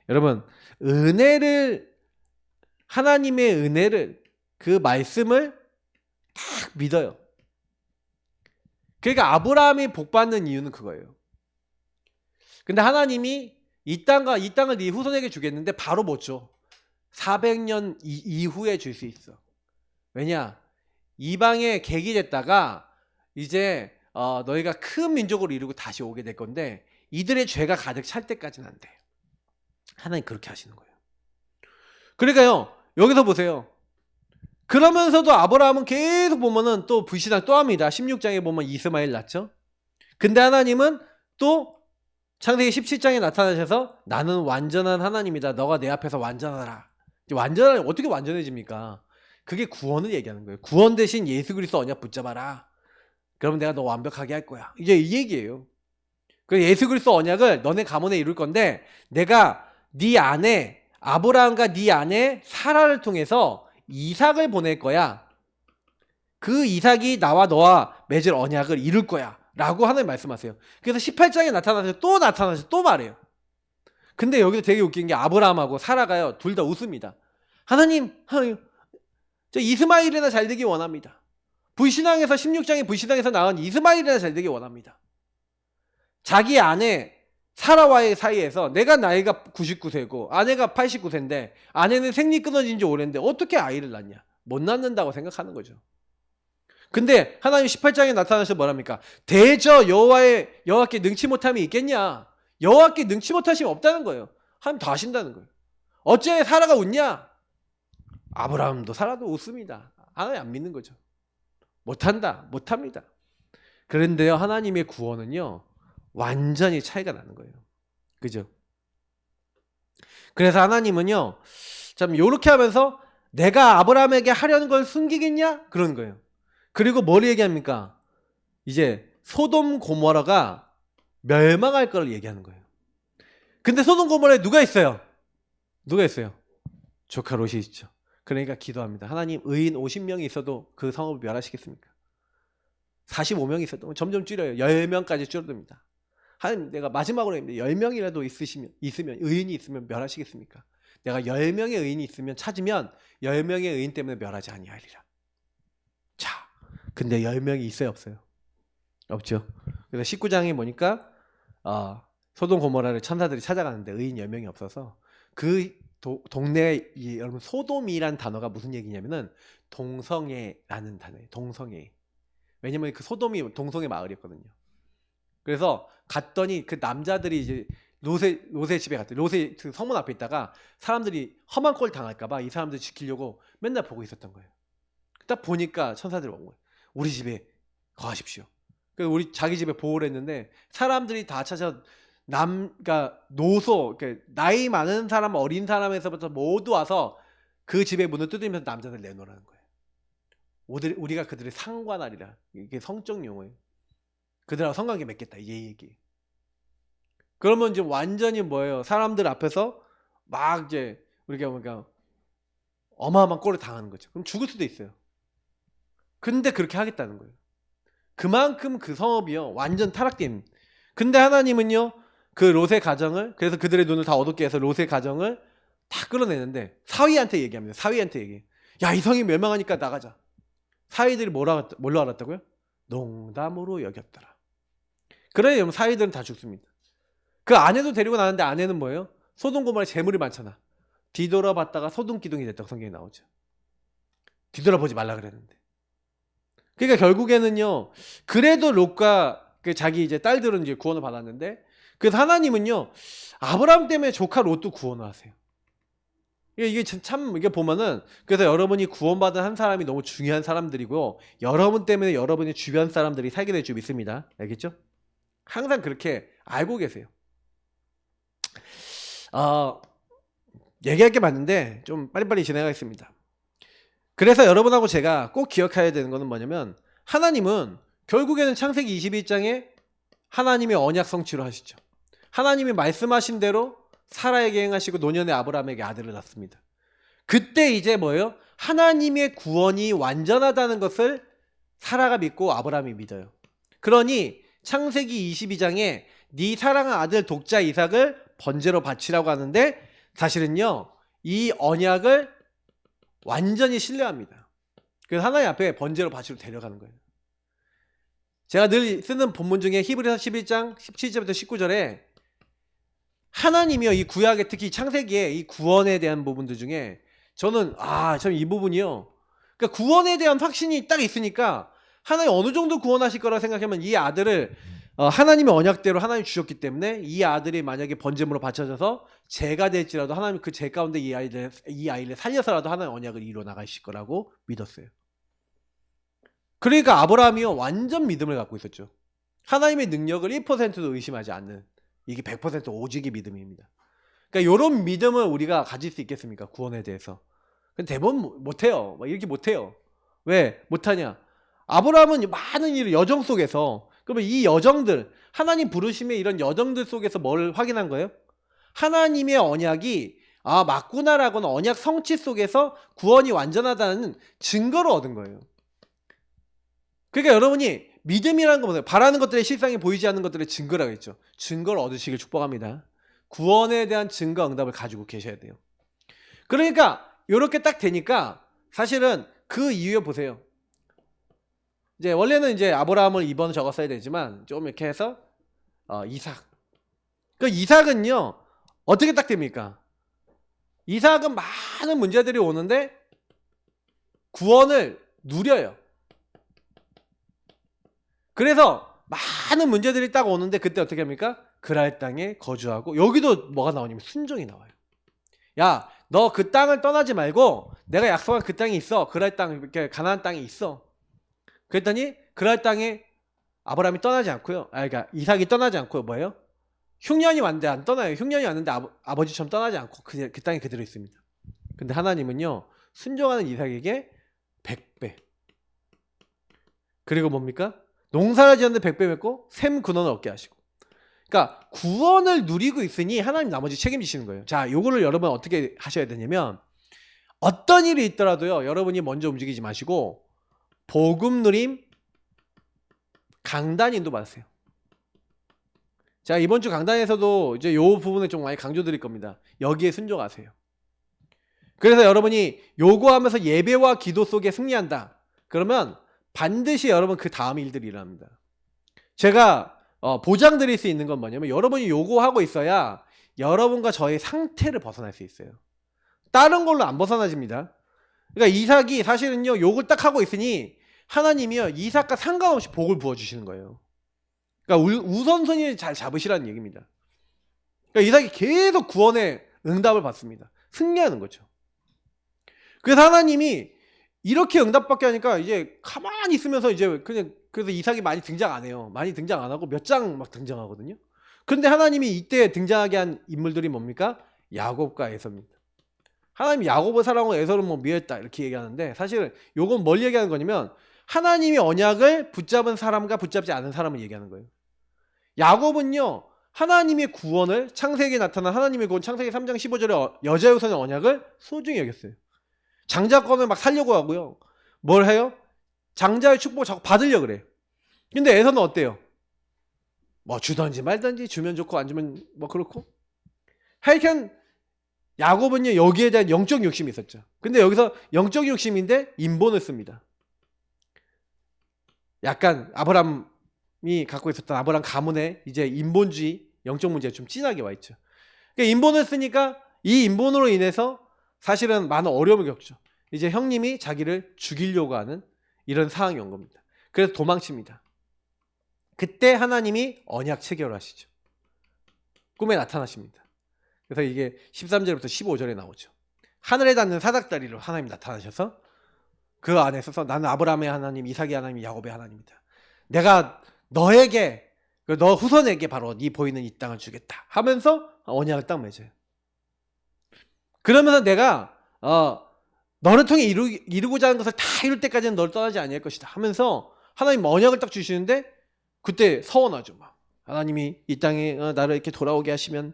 여러분 하나님의 은혜를 그 말씀을 딱 믿어요. 그러니까 아브라함이 복 받는 이유는 그거예요. 근데 하나님이 이 땅을 네 후손에게 주겠는데 바로 못 줘. 400년 이후에 줄 수 있어. 왜냐? 이방에 객이 됐다가 이제 너희가 큰 민족으로 이루고 다시 오게 될 건데 이들의 죄가 가득 찰 때까지는 안 돼. 하나님 그렇게 하시는 거예요. 그러니까요. 여기서 보세요. 그러면서도 아브라함은 계속 보면은 또 불신앙 또 합니다. 16장에 보면 이스마엘 낳죠. 근데 하나님은 또 창세기 17장에 나타나셔서 나는 완전한 하나님이다. 너가 내 앞에서 완전하라. 어떻게 완전해집니까? 그게 구원을 얘기하는 거예요. 구원 대신 예수 그리스도 언약 붙잡아라. 그러면 내가 너 완벽하게 할 거야. 이제 이 얘기예요. 그래서 예수 그리스도 언약을 너네 가문에 이룰 건데 내가 네 안에 아브라함과 네 안에 사라를 통해서 이삭을 보낼 거야. 그 이삭이 나와 너와 맺을 언약을 이룰 거야. 라고 하나님 말씀하세요. 그래서 18장에 나타나서 또 말해요. 근데 여기서 되게 웃긴 게 아브라함하고 사라가요. 둘 다 웃습니다. 하나님, 저 이스마일이나 잘 되기 원합니다. 16장의 불신앙에서 나온 이스마일이나 잘 되기 원합니다. 자기 아내 사라와의 사이에서 내가 나이가 99세고 아내가 89세인데 아내는 생리 끊어진 지 오래인데 어떻게 아이를 낳냐? 못 낳는다고 생각하는 거죠. 근데 하나님 18장에 나타나셔서 뭐랍니까? 대저 여호와께 능치 못함이 있겠냐? 여호와께 능치 못하심이 없다는 거예요. 하나님 다 하신다는 거예요. 어째 사라가 웃냐? 아브라함도 사라도 웃습니다. 하나님 안 믿는 거죠. 못합니다. 그런데요 하나님의 구원은요 완전히 차이가 나는 거예요. 그죠? 그래서 하나님은요 참 요렇게 하면서 내가 아브라함에게 하려는 걸 숨기겠냐? 그런 거예요. 그리고 뭘 얘기합니까? 이제 소돔 고모라가 멸망할 걸 얘기하는 거예요. 근데 소돔 고모라에 누가 있어요? 조카 롯이 있죠. 그러니까 기도합니다. 하나님 의인 50명이 있어도 그 성읍을 멸하시겠습니까? 45명이 있어도 점점 줄여요. 10명까지 줄어듭니다. 하나님 내가 마지막으로 했는데 10명이라도 있으면 의인이 있으면 멸하시겠습니까? 내가 10명의 의인이 있으면 찾으면 10명의 의인 때문에 멸하지 아니하리라. 자, 근데 10명이 있어요 없어요? 없죠. 그래서 19장에 보니까 소돔 고모라를 천사들이 찾아가는데 의인 10명이 없어서 그 동네에 여러분 소돔이란 단어가 무슨 얘기냐면은 동성애라는 단어예요. 동성애. 왜냐면 그 소돔이 동성애 마을이었거든요. 그래서 갔더니 그 남자들이 이제 롯의 집에 갔더니 롯의 그 성문 앞에 있다가 사람들이 험한 꼴 당할까봐 이 사람들 지키려고 맨날 보고 있었던 거예요. 딱 보니까 천사들이 온 거예요. 우리 집에 거하십시오. 그래서 우리 자기 집에 보호를 했는데 사람들이 다 찾아 그러니까 노소, 그러니까 나이 많은 사람, 어린 사람에서부터 모두 와서 그 집의 문을 두드리면서 남자들 내놓으라는 거예요. 우리가 그들을 상관하리라. 이게 성적 용어예요. 그들하고 성관계 맺겠다. 이 얘기. 그러면 이제 완전히 뭐예요? 사람들 앞에서 막 이제 우리가 뭔가 어마어마한 꼴을 당하는 거죠. 그럼 죽을 수도 있어요. 근데 그렇게 하겠다는 거예요. 그만큼 그 성읍이요 완전 타락된. 근데 하나님은요 그 롯의 가정을 그래서 그들의 눈을 다 어둡게 해서 롯의 가정을 다 끌어내는데 사위한테 얘기합니다. 사위한테 얘기해. 야, 이 성이 멸망하니까 나가자. 사위들이 뭘로 알았다고요? 농담으로 여겼더라. 그래, 사위들은 다 죽습니다. 그 아내도 데리고 나는데 아내는 뭐예요? 소돔 고모라에 재물이 많잖아. 뒤돌아봤다가 소돔기둥이 됐다고 성경에 나오죠. 뒤돌아보지 말라 그랬는데. 그러니까 결국에는요. 그래도 롯과 그 자기 이제 딸들은 이제 구원을 받았는데, 그래서 하나님은요 아브라함 때문에 조카 롯도 구원을 하세요. 이게 참 이게 보면은 그래서 여러분이 구원받은 한 사람이 너무 중요한 사람들이고 여러분 때문에 여러분의 주변 사람들이 살게 될 줄 믿습니다. 알겠죠? 항상 그렇게 알고 계세요. 얘기할 게 많은데 좀 빨리빨리 진행하겠습니다. 그래서 여러분하고 제가 꼭 기억해야 되는 거는 뭐냐면 하나님은 결국에는 창세기 21장에 하나님의 언약 성취로 하시죠. 하나님이 말씀하신 대로 사라에게 행하시고 노년의 아브라함에게 아들을 낳습니다. 그때 이제 뭐예요? 하나님의 구원이 완전하다는 것을 사라가 믿고 아브라함이 믿어요. 그러니 창세기 22장에 네 사랑하는 아들 독자 이삭을 번제로 바치라고 하는데 사실은요 이 언약을 완전히 신뢰합니다. 그래서 하나님 앞에 번제로 바치러 데려가는 거예요. 제가 늘 쓰는 본문 중에 히브리서 11장 17절부터 19절에 하나님이요 이 구약에 특히 창세기에 이 구원에 대한 부분들 중에 저는 참 이 부분이요. 그러니까 구원에 대한 확신이 딱 있으니까 하나님 어느 정도 구원하실 거라 생각하면 이 아들을 하나님의 언약대로 하나님 주셨기 때문에 이 아들이 만약에 번제물로 바쳐져서 죄가 될지라도 하나님 그 죄 가운데 이 아이를 살려서라도 하나님 언약을 이루어 나가실 거라고 믿었어요. 그러니까 아브라함이요 완전 믿음을 갖고 있었죠. 하나님의 능력을 1%도 의심하지 않는 이게 100% 오직의 믿음입니다. 그러니까 이런 믿음을 우리가 가질 수 있겠습니까? 구원에 대해서. 근데 대부분 못해요. 이렇게 못해요. 왜 못하냐? 아브라함은 많은 일 여정 속에서 그러면 이 여정들 하나님 부르심의 이런 여정들 속에서 뭘 확인한 거예요? 하나님의 언약이 맞구나라고는 언약 성취 속에서 구원이 완전하다는 증거를 얻은 거예요. 그러니까 여러분이 믿음이라는 거 뭐예요? 바라는 것들의 실상이 보이지 않는 것들의 증거라고 했죠. 증거를 얻으시길 축복합니다. 구원에 대한 증거 응답을 가지고 계셔야 돼요. 그러니까 이렇게 딱 되니까 사실은 그 이유에 보세요. 이제 원래는 이제 아브라함을 2번 적었어야 되지만 좀 이렇게 해서 이삭. 그 이삭은요 어떻게 딱 됩니까? 이삭은 많은 문제들이 오는데 구원을 누려요. 그래서 많은 문제들이 딱 오는데 그때 어떻게 합니까? 그랄 땅에 거주하고 여기도 뭐가 나오냐면 순종이 나와요. 야, 너 그 땅을 떠나지 말고 내가 약속한 그 땅이 있어. 그랄 땅, 이렇게 가나안 땅이 있어. 그랬더니 그랄 땅에 아브라함이 떠나지 않고요. 그러니까 이삭이 떠나지 않고요. 뭐예요? 흉년이 왔는데 안 떠나요. 흉년이 왔는데 아버지처럼 떠나지 않고 그 땅에 그대로 있습니다. 근데 하나님은요. 순종하는 이삭에게 100배. 그리고 뭡니까? 농사를 지었는데 100배 맺고 샘 근원을 얻게 하시고. 그러니까 구원을 누리고 있으니 하나님 나머지 책임지시는 거예요. 자, 요거를 여러분 어떻게 하셔야 되냐면 어떤 일이 있더라도요. 여러분이 먼저 움직이지 마시고 복음 누림 강단 인도받으세요. 자, 이번 주 강단에서도 이제 요 부분을 좀 많이 강조드릴 겁니다. 여기에 순종하세요. 그래서 여러분이 요구하면서 예배와 기도 속에 승리한다. 그러면 반드시 여러분 그 다음 일들이 일어납니다. 제가 보장드릴 수 있는 건 뭐냐면 여러분이 요구하고 있어야 여러분과 저의 상태를 벗어날 수 있어요. 다른 걸로 안 벗어나집니다. 그러니까 이삭이 사실은요 욕을 딱 하고 있으니 하나님이요 이삭과 상관없이 복을 부어주시는 거예요. 그러니까 우선순위를 잘 잡으시라는 얘기입니다. 그러니까 이삭이 계속 구원의 응답을 받습니다. 승리하는 거죠. 그래서 하나님이 이렇게 응답받게 하니까 이제 가만히 있으면서 이제 그냥 그래서 이삭이 많이 등장 안 해요. 많이 등장 안 하고 몇 장 막 등장하거든요. 그런데 하나님이 이때 등장하게 한 인물들이 뭡니까? 야곱과 에서입니다. 하나님이 야곱을 사랑하고 에서를 뭐 미워했다 이렇게 얘기하는데 사실 요건 뭘 얘기하는 거냐면 하나님의 언약을 붙잡은 사람과 붙잡지 않은 사람을 얘기하는 거예요. 야곱은요 하나님의 구원을 창세기에 나타난 하나님의 구원 창세기 3장 15절에 여자의 우선의 언약을 소중히 여겼어요. 장자권을 막 살려고 하고요. 뭘 해요? 장자의 축복을 자꾸 받으려고 그래요. 근데 에서는 어때요? 뭐 주던지 말던지 주면 좋고 안 주면 뭐 그렇고. 하여간 야곱은요 여기에 대한 영적 욕심이 있었죠. 근데 여기서 영적 욕심인데 인본을 씁니다. 약간 아브라함이 갖고 있었던 아브라함 가문에 이제 인본주의 영적 문제가 좀 진하게 와 있죠. 그러니까 인본을 쓰니까 이 인본으로 인해서 사실은 많은 어려움을 겪죠. 이제 형님이 자기를 죽이려고 하는 이런 상황이 온 겁니다. 그래서 도망칩니다. 그때 하나님이 언약 체결을 하시죠. 꿈에 나타나십니다. 그래서 이게 13절부터 15절에 나오죠. 하늘에 닿는 사닥다리로 하나님 나타나셔서 그 안에 서서 나는 아브라함의 하나님, 이삭의 하나님, 야곱의 하나님이다. 내가 너에게, 너 후손에게 바로 네 보이는 이 땅을 주겠다 하면서 언약을 딱 맺어요. 그러면서 내가 너를 통해 이루고자 하는 것을 다 이룰 때까지는 너를 떠나지 아니할 것이다 하면서 하나님 언약을 딱 주시는데 그때 서원하죠. 막 하나님이 이 땅에 나를 이렇게 돌아오게 하시면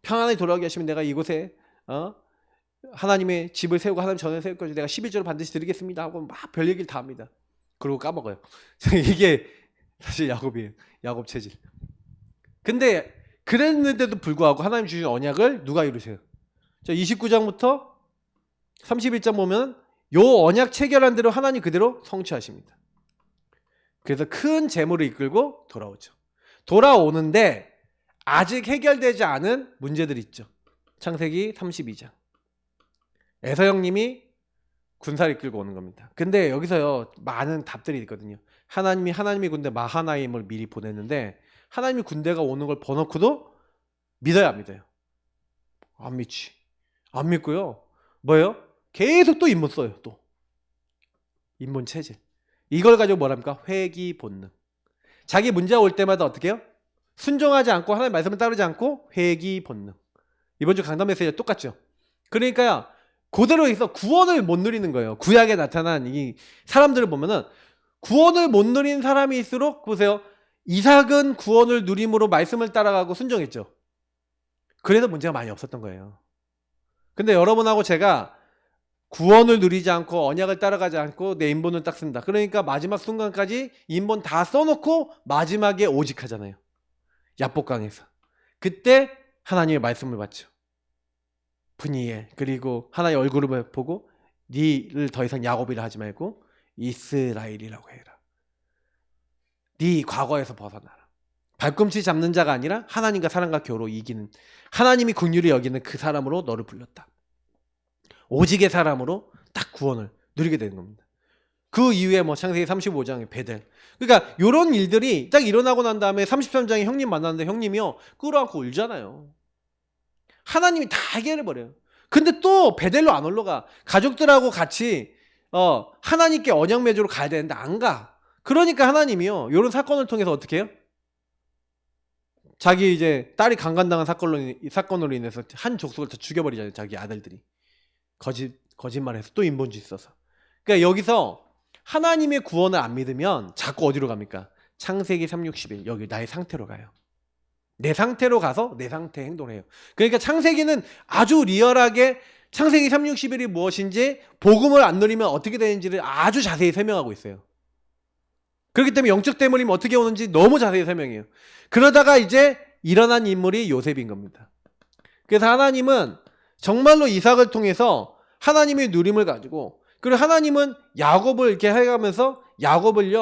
평안하게 돌아오게 하시면 내가 이곳에 하나님의 집을 세우고 하나님 전을 세울 것이 내가 11조를 반드시 드리겠습니다 하고 막 별 얘기를 다 합니다. 그러고 까먹어요. 이게 사실 야곱이에요. 야곱 체질. 근데 그랬는데도 불구하고 하나님 주신 언약을 누가 이루세요? 자, 29장부터 31장 보면 요 언약 체결한 대로 하나님 그대로 성취하십니다. 그래서 큰 재물을 이끌고 돌아오죠. 돌아오는데 아직 해결되지 않은 문제들이 있죠. 창세기 32장. 에서 형님이 군사를 이끌고 오는 겁니다. 근데 여기서요 많은 답들이 있거든요. 하나님이 군대 마하나임을 미리 보냈는데 하나님이 군대가 오는 걸 버놓고도 믿어야 안 믿어요. 안 믿지. 안 믿고요. 뭐예요? 계속 또 인본 써요. 또 인본 체질. 이걸 가지고 뭐랍니까? 회귀 본능. 자기 문제가 올 때마다 어떻게 해요? 순종하지 않고 하나님 말씀을 따르지 않고 회귀 본능. 이번 주 강단 메시지가 똑같죠. 그러니까 그대로 해서 구원을 못 누리는 거예요. 구약에 나타난 이 사람들을 보면은 구원을 못 누린 사람일수록 보세요. 이삭은 구원을 누림으로 말씀을 따라가고 순종했죠. 그래서 문제가 많이 없었던 거예요. 근데 여러분하고 제가 구원을 누리지 않고 언약을 따라가지 않고 내 인본을 딱 쓴다. 그러니까 마지막 순간까지 인본 다 써놓고 마지막에 오직 하잖아요. 야복강에서. 그때 하나님의 말씀을 받죠. 분이엘. 그리고 하나님의 얼굴을 보고 니를 더 이상 야곱이라 하지 말고 이스라엘이라고 해라. 네 과거에서 벗어나라. 발꿈치 잡는 자가 아니라 하나님과 사람과 겨루 이기는 하나님이 긍휼히 여기는 그 사람으로 너를 불렀다. 오직의 사람으로 딱 구원을 누리게 되는 겁니다. 그 이후에 뭐 창세기 35장의 베델. 그러니까 이런 일들이 딱 일어나고 난 다음에 33장에 형님 만났는데 형님이요 끌어안고 울잖아요. 하나님이 다 해결해버려요. 근데 또 베델로 안 올라가. 가족들하고 같이 하나님께 언약 맺으러 가야 되는데 안 가. 그러니까 하나님이요 이런 사건을 통해서 어떻게 해요? 자기 이제 딸이 강간당한 사건으로 인해서 한 족속을 다 죽여버리잖아요. 자기 아들들이 거짓말해서 또 인본주의 써서. 그러니까 여기서 하나님의 구원을 안 믿으면 자꾸 어디로 갑니까? 창세기 3:61 여기 나의 상태로 가요. 내 상태로 가서 내 상태에 행동을 해요. 그러니까 창세기는 아주 리얼하게 창세기 3:61이 무엇인지 복음을 안 누리면 어떻게 되는지를 아주 자세히 설명하고 있어요. 그렇기 때문에 영적 대물림이 어떻게 오는지 너무 자세히 설명해요. 그러다가 이제 일어난 인물이 요셉인 겁니다. 그래서 하나님은 정말로 이삭을 통해서 하나님의 누림을 가지고 그리고 하나님은 야곱을 이렇게 해가면서 야곱을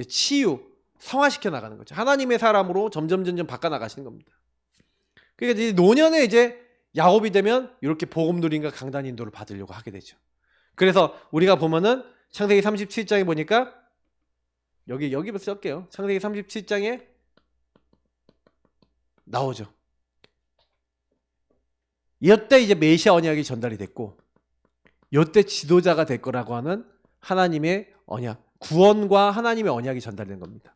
치유 성화시켜 나가는 거죠. 하나님의 사람으로 점점 바꿔 나가시는 겁니다. 그러니까 이제 노년에 이제 야곱이 되면 이렇게 복음 누림과 강단 인도를 받으려고 하게 되죠. 그래서 우리가 보면은 창세기 37장에 보니까 여기부터 쓸게요. 창세기 37장에 나오죠. 이때 이제 메시아 언약이 전달이 됐고 이때 지도자가 될 거라고 하는 하나님의 언약, 구원과 하나님의 언약이 전달된 겁니다.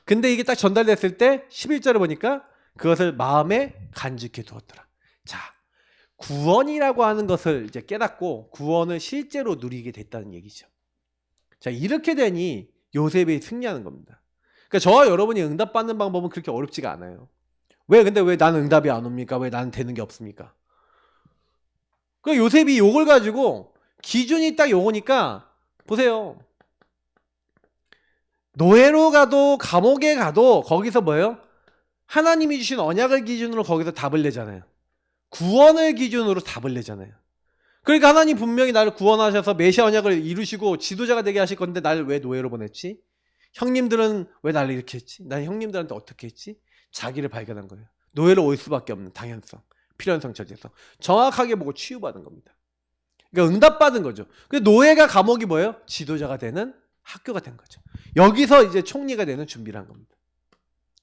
근데 이게 딱 전달됐을 때 11절을 보니까 그것을 마음에 간직해 두었더라. 자, 구원이라고 하는 것을 이제 깨닫고 구원을 실제로 누리게 됐다는 얘기죠. 자, 이렇게 되니 요셉이 승리하는 겁니다. 그러니까 저와 여러분이 응답받는 방법은 그렇게 어렵지가 않아요. 근데 왜 나는 응답이 안 옵니까? 왜 나는 되는 게 없습니까? 그 요셉이 요걸 가지고 기준이 딱 요거니까 보세요. 노예로 가도 감옥에 가도 거기서 뭐예요? 하나님이 주신 언약을 기준으로 거기서 답을 내잖아요. 구원을 기준으로 답을 내잖아요. 그러니까 하나님 분명히 나를 구원하셔서 메시아 언약을 이루시고 지도자가 되게 하실 건데 나를 왜 노예로 보냈지? 형님들은 왜 나를 이렇게 했지? 난 형님들한테 어떻게 했지? 자기를 발견한 거예요. 노예로 올 수밖에 없는 당연성, 필연성, 절제성. 정확하게 보고 치유받은 겁니다. 그러니까 응답받은 거죠. 노예가 감옥이 뭐예요? 지도자가 되는 학교가 된 거죠. 여기서 이제 총리가 되는 준비를 한 겁니다.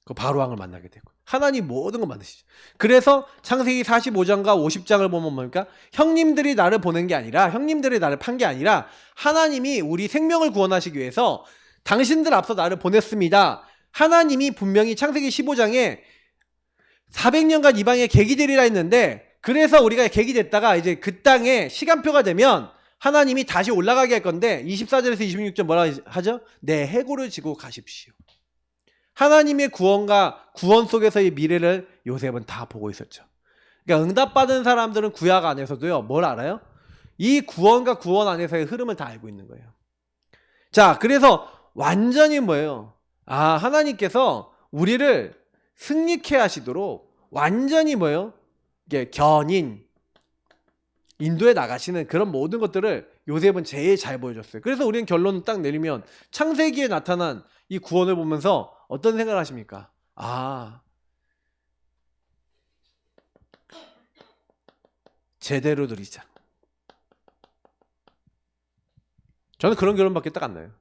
그 바로왕을 만나게 되고 하나님 모든 걸 만드시죠. 그래서 창세기 45장과 50장을 보면 뭡니까? 형님들이 나를 보낸 게 아니라 형님들이 나를 판 게 아니라 하나님이 우리 생명을 구원하시기 위해서 당신들 앞서 나를 보냈습니다. 하나님이 분명히 창세기 15장에 400년간 이방에 객이 되리라 했는데 그래서 우리가 객이 됐다가 이제 그 땅에 시간표가 되면 하나님이 다시 올라가게 할 건데 24절에서 26절 뭐라 하죠? 내 해골을 지고 가십시오. 하나님의 구원과 구원 속에서의 미래를 요셉은 다 보고 있었죠. 그러니까 응답받은 사람들은 구약 안에서도요. 뭘 알아요? 이 구원과 구원 안에서의 흐름을 다 알고 있는 거예요. 자, 그래서 완전히 뭐예요? 아, 하나님께서 우리를 승리케 하시도록 완전히 뭐예요? 이게 견인, 인도에 나가시는 그런 모든 것들을 요셉은 제일 잘 보여줬어요. 그래서 우리는 결론을 딱 내리면 창세기에 나타난 이 구원을 보면서 어떤 생각을 하십니까? 아, 제대로 누리자. 저는 그런 결론밖에 딱 안 나요.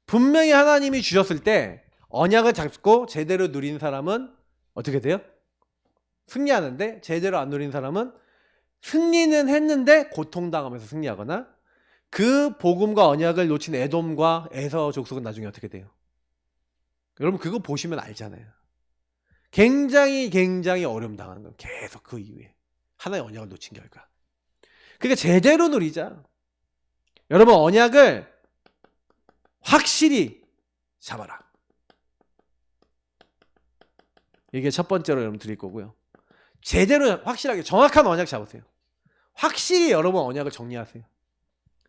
분명히 하나님이 주셨을 때 언약을 잡고 제대로 누린 사람은 어떻게 돼요? 승리하는데 제대로 안 누린 사람은 승리는 했는데 고통당하면서 승리하거나 그 복음과 언약을 놓친 에돔과 에서 족속은 나중에 어떻게 돼요? 여러분 그거 보시면 알잖아요. 굉장히 어려움 당하는 건 계속 그 이후에 하나의 언약을 놓친 결과. 그러니까 제대로 누리자. 여러분 언약을 확실히 잡아라. 이게 첫 번째로 여러분 드릴 거고요. 제대로 확실하게 정확한 언약 잡으세요. 확실히 여러분 언약을 정리하세요.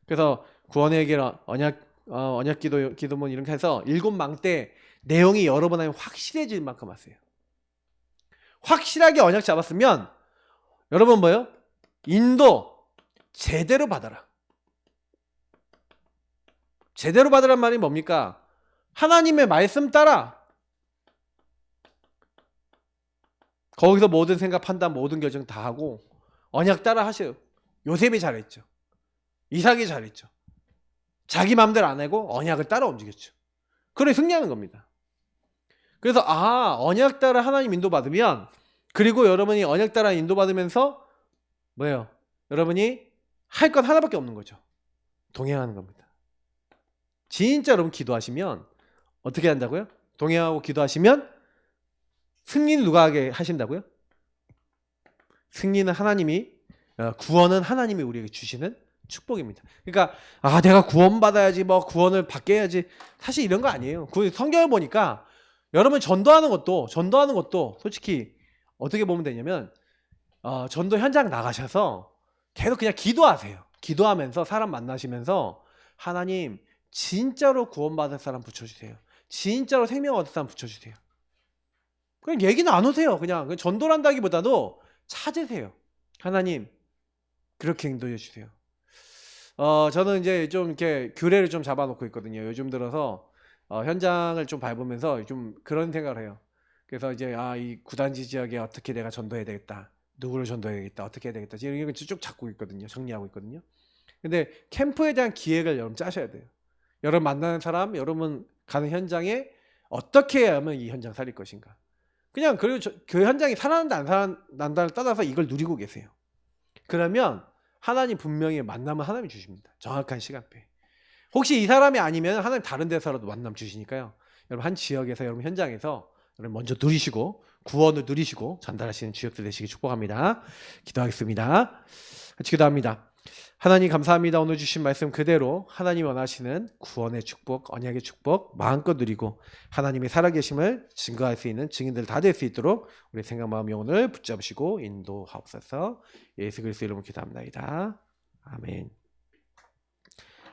그래서 구원의 길 언약 기도문 이렇게 해서 7망 때 내용이 여러 번 하면 확실해질 만큼 하세요. 확실하게 언약 잡았으면 여러분 뭐예요? 인도 제대로 받아라. 제대로 받으란 말이 뭡니까? 하나님의 말씀 따라. 거기서 모든 생각, 판단, 모든 결정 다 하고 언약 따라 하세요. 요셉이 잘했죠. 이삭이 잘했죠. 자기 마음대로 안 하고 언약을 따라 움직였죠. 그래 승리하는 겁니다. 그래서 언약 따라 하나님 인도받으면 그리고 여러분이 언약 따라 인도받으면서 뭐예요? 여러분이 할 건 하나밖에 없는 거죠. 동행하는 겁니다. 진짜 여러분 기도하시면 어떻게 한다고요? 동행하고 기도하시면 승리는 누가 하게 하신다고요? 승리는 하나님이 구원은 하나님이 우리에게 주시는 축복입니다. 그러니까 내가 구원받아야지 뭐 구원을 받게 해야지 사실 이런 거 아니에요. 그 성경을 보니까 여러분 전도하는 것도 솔직히 어떻게 보면 되냐면 전도 현장 나가셔서 계속 그냥 기도하세요. 기도하면서 사람 만나시면서 하나님 진짜로 구원받을 사람 붙여주세요. 진짜로 생명 얻을 사람 붙여주세요. 그냥 얘기 나누세요. 그냥 전도를 한다기보다도 찾으세요. 하나님 그렇게 인도해 주세요. 저는 이제 좀 이렇게 규례를 좀 잡아놓고 있거든요. 요즘 들어서 현장을 좀 밟으면서 좀 그런 생각을 해요. 그래서 이제 이 구단지 지역에 어떻게 내가 전도해야 되겠다. 누구를 전도해야 되겠다. 어떻게 해야 되겠다. 이런 걸 쭉 잡고 있거든요. 정리하고 있거든요. 근데 캠프에 대한 기획을 여러분 짜셔야 돼요. 여러분 만나는 사람, 여러분 가는 현장에 어떻게 하면 이 현장 살릴 것인가. 그냥 그리고 그 현장이 살아난다 안 살아난다를 따라서 이걸 누리고 계세요. 그러면 하나님 분명히 만남은 하나님이 주십니다. 정확한 시간표에. 혹시 이 사람이 아니면 하나님 다른 데서라도 만남 주시니까요. 여러분 한 지역에서 여러분 현장에서 여러분 먼저 누리시고 구원을 누리시고 전달하시는 지역들 되시기 축복합니다. 기도하겠습니다. 같이 기도합니다. 하나님 감사합니다. 오늘 주신 말씀 그대로 하나님 원하시는 구원의 축복, 언약의 축복 마음껏 누리고 하나님의 살아계심을 증거할 수 있는 증인들 다 될 수 있도록 우리 생각, 마음, 영혼을 붙잡으시고 인도하옵소서. 예수 그리스도 이름으로 기도합니다. 아멘.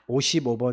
55번